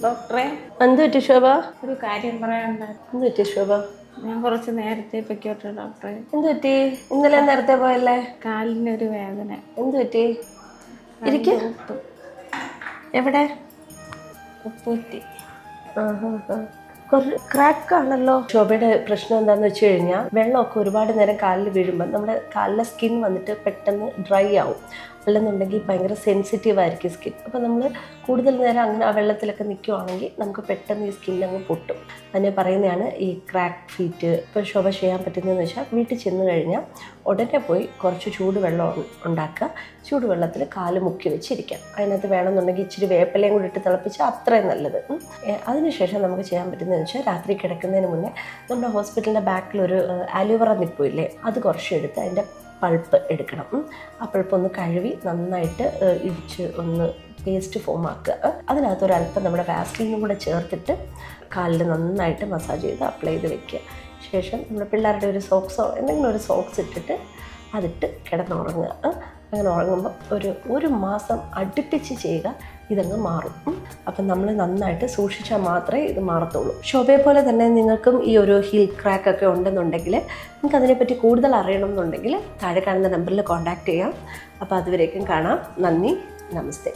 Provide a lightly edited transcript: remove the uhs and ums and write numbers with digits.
ഡോക്ടറെ, എന്ത് പറ്റി ശോഭ? ഒരു കാര്യം പറയാനുണ്ടായിരുന്നു. എന്ത് പറ്റി ശോഭ? ഞാൻ കുറച്ച് നേരത്തെ പൊയ്ക്കോട്ടെ ഡോക്ടറെ. എന്ത് പറ്റി? ഇന്നലെ നേരത്തെ പോയല്ലേ? കാലിനൊരു വേദന. എന്ത് പറ്റി? ഇരിക്ക്. എവിടെ? ഉപ്പൂറ്റി. ക്രാക്ക് ആണല്ലോ. ശോഭയുടെ പ്രശ്നം എന്താന്ന് വെച്ച് കഴിഞ്ഞാൽ, വെള്ളമൊക്കെ ഒരുപാട് നേരം കാലിൽ വീഴുമ്പോൾ നമ്മുടെ കാലിലെ സ്കിൻ വന്നിട്ട് പെട്ടെന്ന് ഡ്രൈ ആവും. അല്ലെന്നുണ്ടെങ്കിൽ ഭയങ്കര സെൻസിറ്റീവ് ആയിരിക്കും സ്കിൻ. അപ്പോൾ നമ്മൾ കൂടുതൽ നേരം അങ്ങനെ ആ വെള്ളത്തിലൊക്കെ നിൽക്കുവാണെങ്കിൽ നമുക്ക് പെട്ടെന്ന് ഈ സ്കിൻ അങ്ങ് പൊട്ടും. അതിനെ പറയുന്നതാണ് ഈ ക്രാക്ക് ഫീറ്റ്. ഇപ്പോൾ ശോഭ ചെയ്യാൻ പറ്റുന്നതെന്ന് വെച്ചാൽ, വീട്ടിൽ ചെന്ന് കഴിഞ്ഞാൽ ഉടനെ പോയി കുറച്ച് ചൂടുവെള്ളം ഉണ്ടാക്കുക. ചൂടുവെള്ളത്തിൽ കാല് മുക്കി വെച്ചിരിക്കാം. അതിനകത്ത് വേണമെന്നുണ്ടെങ്കിൽ ഇച്ചിരി വേപ്പിലയും കൂടി ഇട്ട് തിളപ്പിച്ചാൽ അത്രയും നല്ലത്. അതിനുശേഷം നമുക്ക് ചെയ്യാൻ പറ്റുന്നതെന്ന് വെച്ചാൽ, രാത്രി കിടക്കുന്നതിന് മുന്നേ നമ്മുടെ ഹോസ്പിറ്റലിൻ്റെ ബാക്കിലൊരു ആലോവേറ നിൽപ്പില്ലേ, അത് കുറച്ചെടുത്ത് അതിൻ്റെ പൾപ്പ് എടുക്കണം. ആ പൾപ്പ് ഒന്ന് കഴുകി നന്നായിട്ട് ഇടിച്ച് ഒന്ന് പേസ്റ്റ് ഫോം ആക്കുക. അതിനകത്തൊരല്പം നമ്മുടെ വാസ്ലിനും കൂടെ ചേർത്തിട്ട് കാലിൽ നന്നായിട്ട് മസാജ് ചെയ്ത് അപ്ലൈ ചെയ്ത് വെക്കുക. ശേഷം നമ്മുടെ പിള്ളേരുടെ ഒരു സോക്സോ എന്തെങ്കിലും ഒരു സോക്സ് ഇട്ടിട്ട് അതിട്ട് കിടന്നുറങ്ങുക. അങ്ങനെ ഉറങ്ങുമ്പോൾ ഒരു മാസം അടുപ്പിച്ച് ചെയ്യുക, ഇതങ്ങ് മാറും. അപ്പം നമ്മൾ നന്നായിട്ട് സൂക്ഷിച്ചാൽ മാത്രമേ ഇത് മാറത്തുള്ളൂ. ശോഭയെ പോലെ തന്നെ നിങ്ങൾക്കും ഈ ഒരു ഹീൽ ക്രാക്ക് ഒക്കെ ഉണ്ടെന്നുണ്ടെങ്കിൽ, നിങ്ങൾക്ക് അതിനെപ്പറ്റി കൂടുതൽ അറിയണം എന്നുണ്ടെങ്കിൽ താഴെ കാണുന്ന നമ്പറിൽ കോൺടാക്റ്റ് ചെയ്യാം. അപ്പോൾ അതുവരേക്കും കാണാം. നന്ദി, നമസ്തേ.